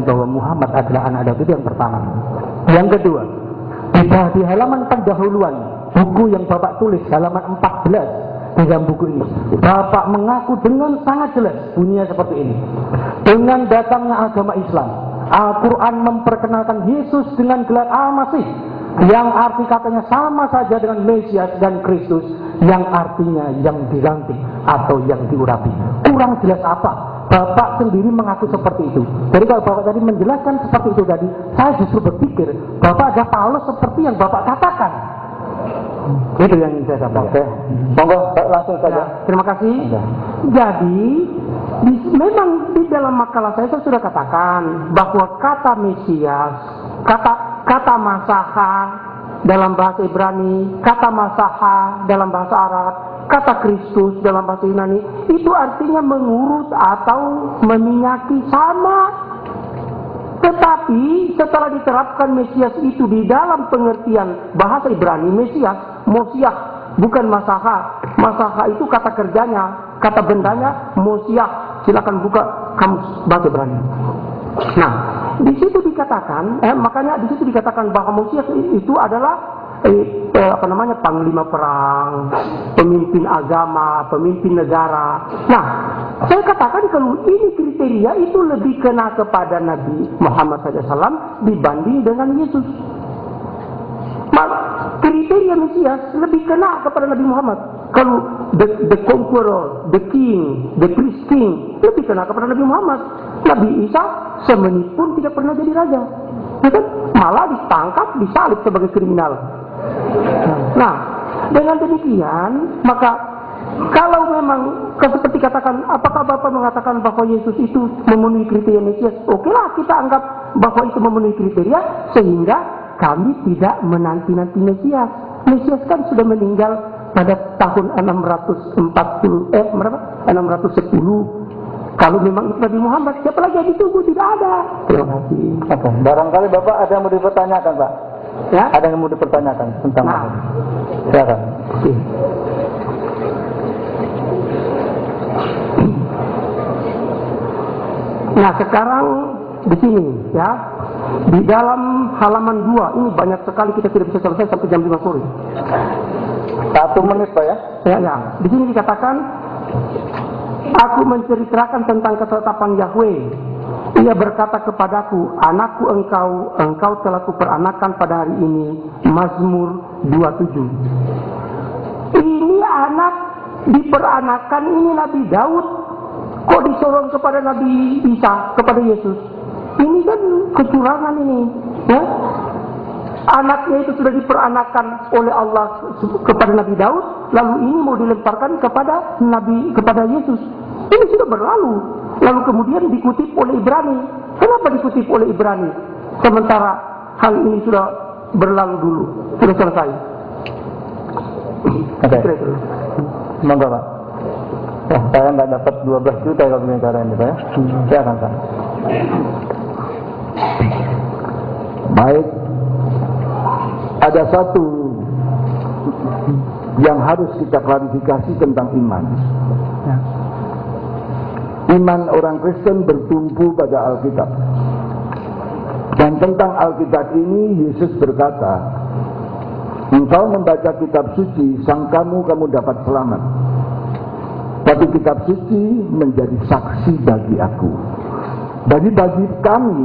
bahwa Muhammad adalah anak Daud, itu yang pertama. Yang kedua, di halaman pendahuluan buku yang Bapak tulis, halaman 14 di dalam buku ini, Bapak mengaku dengan sangat jelas, bunyinya seperti ini: dengan datangnya agama Islam, Al-Quran memperkenalkan Yesus dengan gelar Al-Masih, yang arti katanya sama saja dengan Mesias dan Kristus, yang artinya yang diganti atau yang diurapi. Kurang jelas apa? Bapak sendiri mengaku seperti itu. Jadi kalau Bapak tadi menjelaskan seperti itu tadi, saya justru berpikir Bapak ada Paulus seperti yang Bapak katakan. Itu yang ingin saya sampaikan. Oke, monggo langsung saja. Ya, terima kasih. Jadi memang di dalam makalah saya sudah katakan bahwa kata Mesias, kata Masaha dalam bahasa Ibrani, kata Masaha dalam bahasa Arab, kata Kristus dalam bahasa Yunani, itu artinya mengurut atau meminyaki sama. Tetapi setelah diterapkan Mesias itu di dalam pengertian bahasa Ibrani, Mesias, Mosiah, bukan Masaha. Masaha itu kata kerjanya, kata bendanya, Mosiah. Silakan buka kamus bahasa Ibrani. Nah, di situ dikatakan, makanya di situ dikatakan bahwa Mesias itu adalah panglima perang, pemimpin agama, pemimpin negara. Nah, saya katakan kalau ini kriteria itu lebih kena kepada Nabi Muhammad SAW dibanding dengan Yesus. Kriteria Mesias lebih kena kepada Nabi Muhammad. Kalau the conqueror, the king, the priest king, lebih kena kepada Nabi Muhammad. Nabi Isa semenit pun tidak pernah jadi raja, ya kan? Malah ditangkap, disalib sebagai kriminal. Nah, dengan demikian, maka kalau memang seperti katakan, apakah Bapak mengatakan bahwa Yesus itu memenuhi kriteria Mesias? Okelah, kita anggap bahwa itu memenuhi kriteria, sehingga kami tidak menanti-nanti Mesias. Mesias kan sudah meninggal pada tahun 610. Kalau memang itu Nabi Muhammad, siapa lagi yang ditunggu? Tidak ada. Terima kasih. Oke. Barangkali Bapak ada yang mau dipertanyakan, Pak? Ya? Ada yang mau dipertanyakan tentang Nah. silakan. Nah, sekarang di sini ya, di dalam halaman 2 ini banyak sekali, kita tidak bisa selesai sampai jam 5 sore. 1 menit, Pak, ya? Ya. Di sini dikatakan, aku menceritakan tentang ketetapan Yahweh. Ia berkata kepadaku, anakku engkau telah kuperanakan pada hari ini. Mazmur 27. Ini anak diperanakan, ini Nabi Daud. Kok disorong kepada Nabi Isa, kepada Yesus? Ini kan kecurangan ini, ya? Anaknya itu sudah diperanakan oleh Allah kepada Nabi Daud, lalu ini mau dilemparkan kepada Yesus. Ini sudah berlalu. Lalu kemudian dikutip oleh Ibrani. Kenapa dikutip oleh Ibrani? Sementara hal ini sudah berlalu dulu, sudah selesai. Oke. Semoga, Pak. Saya nggak dapat 12 juta kalau begini cara ini, Pak, ya? Silakan, Pak. Baik. Ada satu yang harus kita klarifikasi tentang iman. Iman orang Kristen bertumpu pada Alkitab. Dan tentang Alkitab ini Yesus berkata, engkau membaca kitab suci, sangkamu kamu dapat selamat. Tapi kitab suci menjadi saksi bagi aku. Jadi bagi kami,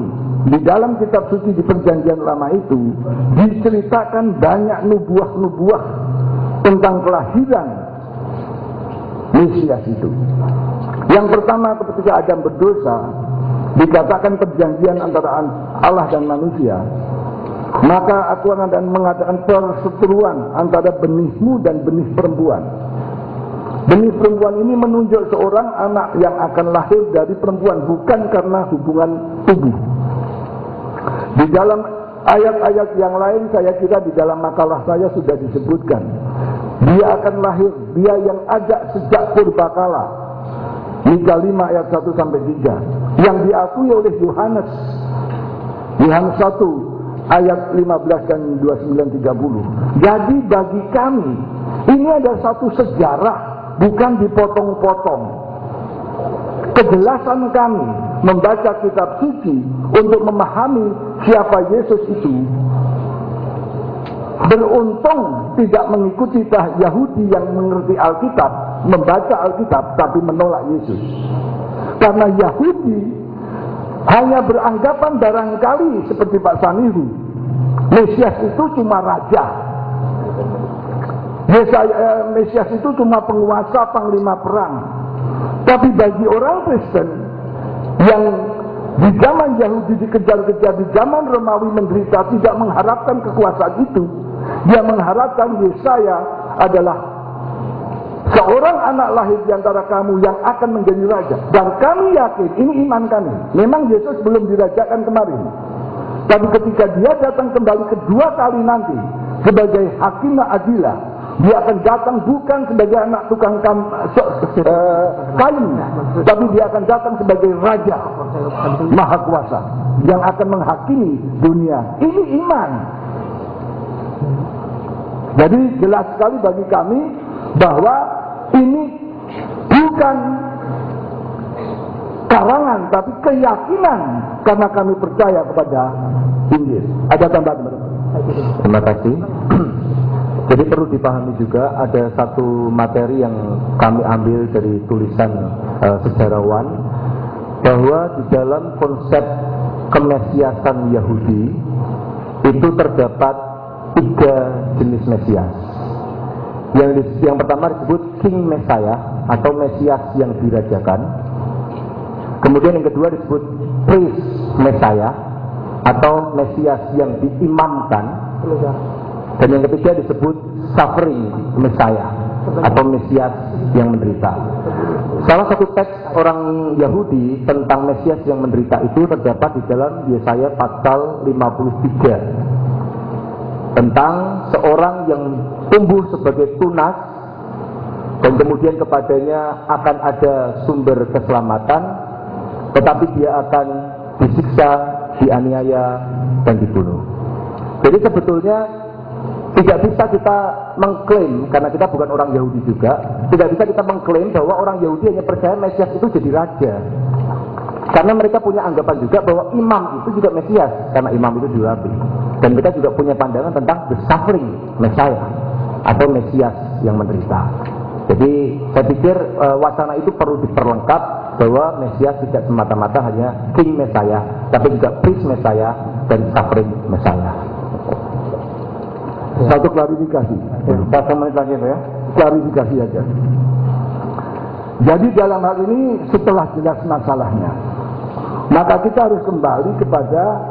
di dalam kitab suci di perjanjian lama itu diceritakan banyak nubuah-nubuah tentang kelahiran Mesias itu. Yang pertama, ketika Adam berdosa, dikatakan perjanjian antara Allah dan manusia. Maka aku akan mengadakan perseteruan antara benihmu dan benih perempuan. Benih perempuan ini menunjuk seorang anak yang akan lahir dari perempuan, bukan karena hubungan tubuh. Di dalam ayat-ayat yang lain, saya kira di dalam makalah saya sudah disebutkan, dia akan lahir, dia yang ajak sejak purbakala. Mika 5 ayat 1 sampai 3, yang diakui oleh Yohanes 1 ayat 15 dan 29-30. Jadi bagi kami ini ada satu sejarah, bukan dipotong-potong. Kejelasan kami membaca kitab suci untuk memahami siapa Yesus itu, beruntung tidak mengikuti Yahudi yang mengerti Alkitab, membaca Alkitab tapi menolak Yesus. Karena Yahudi hanya beranggapan barangkali seperti Pak Sanihu, Mesias itu cuma raja, Mesias itu cuma penguasa, panglima perang. Tapi bagi orang Kristen yang di zaman Yahudi dikejar-kejar, di zaman Romawi menderita, tidak mengharapkan kekuasaan itu, dia mengharapkan Yesaya adalah seorang anak lahir di antara kamu yang akan menjadi raja. Dan kami yakin, ini iman kami, memang Yesus belum dirajakan kemarin, tapi ketika dia datang kembali kedua kali nanti sebagai hakim adilah, dia akan datang bukan sebagai anak tukang kain, tapi dia akan datang sebagai raja maha kuasa yang akan menghakimi dunia. Ini iman. Jadi jelas sekali bagi kami bahwa ini bukan karangan tapi keyakinan, karena kami percaya kepada Injil. Ada tambahan? Terima kasih. Jadi perlu dipahami juga ada satu materi yang kami ambil dari tulisan sejarawan, bahwa di dalam konsep kemesiasan Yahudi itu terdapat 3 jenis Mesias. Yang pertama disebut King Messiah atau Mesias yang dirajakan. Kemudian yang kedua disebut Priest Messiah atau Mesias yang diimamkan. Dan yang ketiga disebut Suffering Messiah atau Mesias yang menderita. Salah satu teks orang Yahudi tentang Mesias yang menderita itu terdapat di dalam Yesaya pasal 53, tentang seorang yang tumbuh sebagai tunas dan kemudian kepadanya akan ada sumber keselamatan, tetapi dia akan disiksa, dianiaya, dan dibunuh. Jadi sebetulnya tidak bisa kita mengklaim, karena kita bukan orang Yahudi juga, tidak bisa kita mengklaim bahwa orang Yahudi hanya percaya Mesias itu jadi raja. Karena mereka punya anggapan juga bahwa imam itu juga Mesias, karena imam itu diurapi. Dan mereka juga punya pandangan tentang the suffering Messiah atau Mesias yang menderita. Jadi saya pikir wacana itu perlu diperlengkap, bahwa Mesias tidak semata-mata hanya King Messiah, tapi juga Priest Messiah dan Suffering Messiah. Satu klarifikasi, 1 menit lagi ya. Klarifikasi aja. Jadi dalam hal ini setelah jelas masalahnya, maka kita harus kembali kepada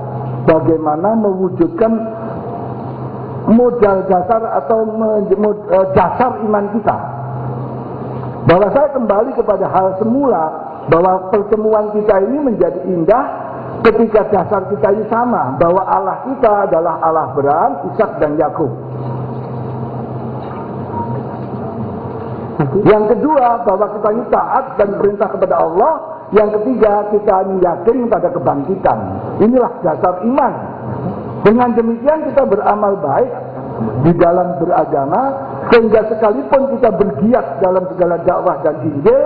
bagaimana mewujudkan modal dasar atau dasar iman kita. Bahwa saya kembali kepada hal semula, bahwa pertemuan kita ini menjadi indah ketika dasar kita ini sama, bahwa Allah kita adalah Allah Abraham, Ishak, dan Yakub. Yang kedua, bahwa kita ini taat dan perintah kepada Allah. Yang ketiga, kita ini yakin pada kebangkitan. Inilah dasar iman. Dengan demikian kita beramal baik di dalam beragama, sehingga sekalipun kita bergiat dalam segala dakwah dan Injil,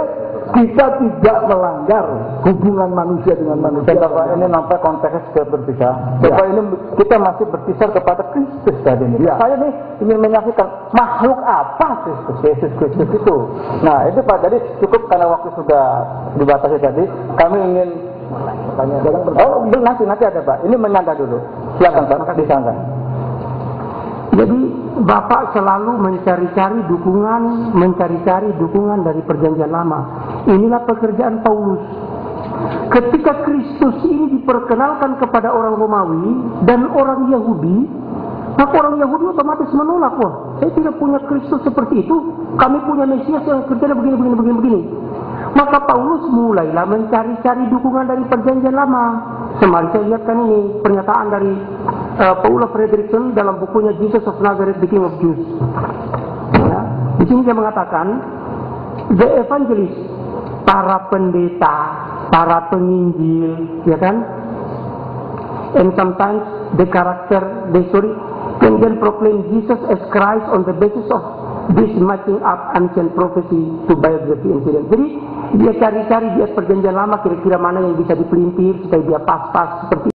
kita tidak melanggar hubungan manusia dengan manusia. Bapak, ini nampak konteksnya sudah berbeda. Bapak, ini kita masih berkisar kepada Kristus tadi ini. Saya nih ingin menyaksikan makhluk apa Kristus, Yesus Kristus itu. Nah itu Pak, jadi cukup karena waktu sudah dibatasi tadi. Kami ingin nanti ada Pak. Ini menyangka dulu. Silakan Pak, disangka. Jadi Bapak selalu mencari-cari dukungan dari perjanjian lama. Inilah pekerjaan Paulus. Ketika Kristus ini diperkenalkan kepada orang Romawi dan orang Yahudi, maka orang Yahudi otomatis menolak. Wah, saya tidak punya Kristus seperti itu. Kami punya Mesias yang kerjanya begini. Maka Paulus mulailah mencari-cari dukungan dari perjanjian lama. Semarin saya lihatkan ini pernyataan dari Paula Fredrickson dalam bukunya Jesus of Nazareth, The King of Jews. Ya, di sini dia mengatakan, the evangelist, para pendeta, para penginjil, ya kan? And sometimes the can then proclaim Jesus as Christ on the basis of this matching up ancient prophecy to biography incident. Jadi Dia cari-cari, dia perjanjian lama kira-kira mana yang bisa dipelintir supaya dia pas-pas seperti